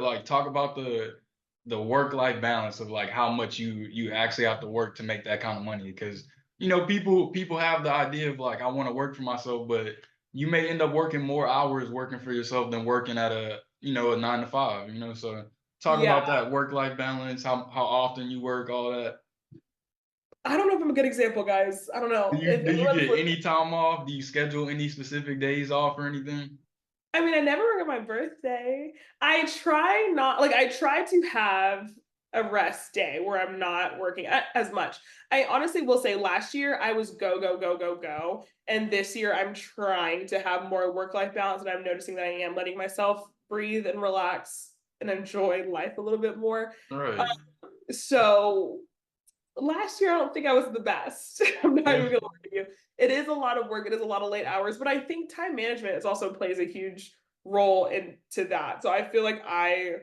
like talk about the work-life balance of like how much you actually have to work to make that kind of money. Because people have the idea of like I want to work for myself, but you may end up working more hours working for yourself than working at a 9 to 5. So talk Yeah, about that work-life balance, how often you work, all that. I don't know if I'm a good example, guys. I don't Do know. you If do you everyone's get listening. any time off? Do you schedule any specific days off or anything? I mean, I never work on my birthday. I try not like I try to have a rest day where I'm not working as much. I honestly will say last year I was go, go, go, go, go. And this year I'm trying to have more work-life balance, and I'm noticing that I am letting myself breathe and relax and enjoy life a little bit more. All Uh, right. so last year I don't think I was the best. I'm not Yeah. even gonna lie to you. It is a lot of work, it is a lot of late hours, but I think time management is also plays a huge role into that. So I feel like I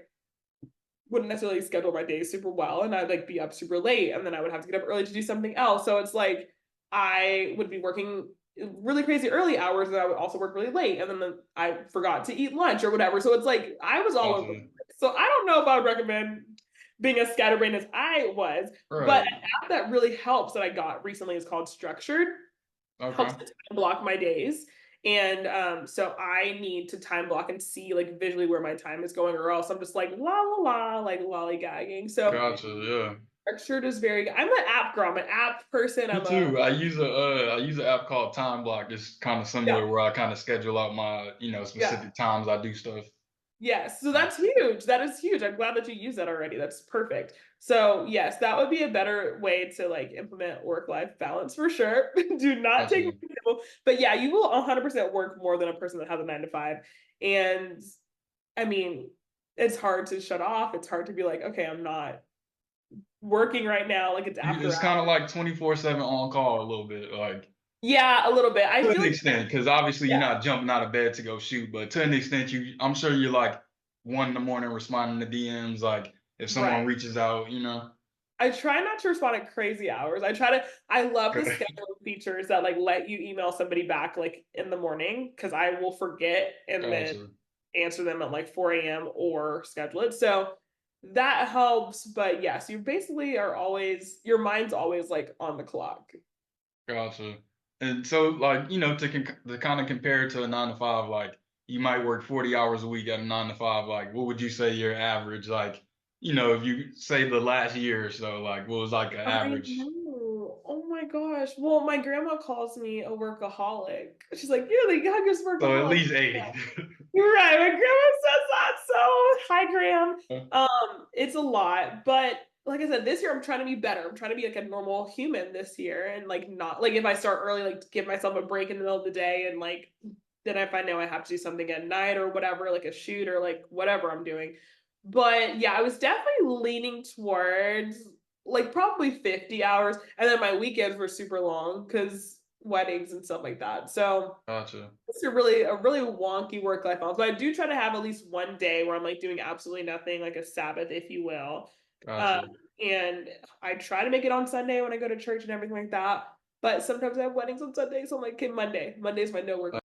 wouldn't necessarily schedule my days super well, and I'd like be up super late, and then I would have to get up early to do something else. So it's like I would be working really crazy early hours, and I would also work really late, and then I forgot to eat lunch or whatever. So it's like I was all over the Gotcha. place. So I don't know if I would recommend being as scatterbrained as I was, but Right. an app that really helps that I got recently is called Structured. Helps Okay. to time block my days. And so I need to time block and see like visually where my time is going, or else I'm just like la la la, like lollygagging. So Gotcha. Yeah. structured is very good. I'm an app girl. I'm an app person. Me I'm a too. I use an app called Time Block. It's kind of yeah, similar where I kind of schedule out my yeah. specific times I do stuff. Yes, so that's huge. That is huge. I'm glad that you use that already. That's perfect. So yes, that would be a better way to like implement work-life balance for sure. Do not take my Gotcha. example. But yeah, you will 100% work more than a person that has a 9 to 5. And I mean, it's hard to shut off. It's hard to be like, okay, I'm not working right now. Like it's after It's hours. kind of like 24/7 on call a little bit, like Yeah, a little bit. I to feel an like extent, because obviously you're yeah, not jumping out of bed to go shoot, but to an extent, I'm sure you're like 1 in the morning responding to DMs, like if someone right. reaches out. I try not to respond at crazy hours. I love the scheduling features that like let you email somebody back like in the morning because I will forget and then Gotcha. answer them at like 4 a.m. or schedule it. So that helps. But yes, you basically are always, your mind's always like on the clock. Gotcha. And so, like, to kind of compare it to a 9 to 5, like, you might work 40 hours a week at a 9 to 5. Like, what would you say your average, like, if you say the last year or so, like, what was like an I average? know. Oh my gosh. Well, my grandma calls me a workaholic. She's like, you're the youngest So at workaholic. least 80. You're right. My grandma says that. So, hi, Graham. It's a lot, but like I said, this year I'm trying to be better. I'm trying to be like a normal human this year, and like not like if I start early, like give myself a break in the middle of the day, and like then if I know I have to do something at night or whatever, like a shoot or like whatever I'm doing. But yeah, I was definitely leaning towards like probably 50 hours, and then my weekends were super long because weddings and stuff like that. So Gotcha. it's a really wonky work life balance. But I do try to have at least one day where I'm like doing absolutely nothing, like a Sabbath, if you will. Um, Gotcha. and I try to make it on Sunday when I go to church and everything like that. But sometimes I have weddings on Sunday, so I'm like, okay, Monday. Monday's my no work